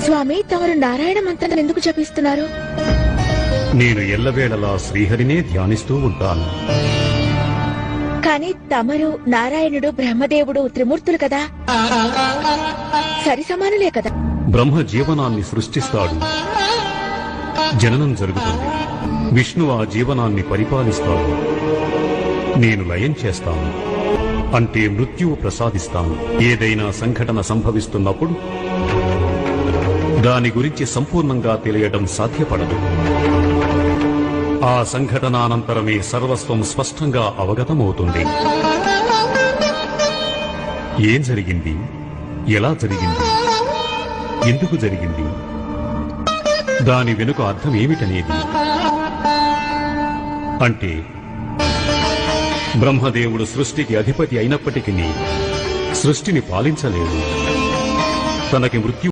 స్వామి, తమరు నారాయణ మంత్రం ఎందుకు జపిస్తున్నారు? నేను ఎల్లవేళలా శ్రీహరినే ధ్యానిస్తూ ఉంటాను. కానీ తమరు నారాయణుడు, బ్రహ్మదేవుడు త్రిమూర్తులు కదా, సరి సమానులే కదా. బ్రహ్మ జీవనాన్ని సృష్టిస్తాడు, జననం జరుగుతుంది. విష్ణువు ఆ జీవనాన్ని పరిపాలిస్తాడు. నేను లయం చేస్తాను, అంటే మృత్యువు ప్రసాదిస్తాను. ఏదైనా సంఘటన సంభవిస్తున్నప్పుడు దాని గురించి సంపూర్ణంగా తెలియడం సాధ్యపడదు. ఆ సంఘటనానంతరమే సర్వస్వం స్పష్టంగా అవగతమవుతుంది. ఏం జరిగింది, ఎలా జరిగింది, ఎందుకు జరిగింది, దాని వెనుక అర్థం ఏమిటనేది. అంటే బ్రహ్మదేవుడు సృష్టికి అధిపతి అయినప్పటికీ సృష్టిని పాలించలేడు. తనకి మృత్యు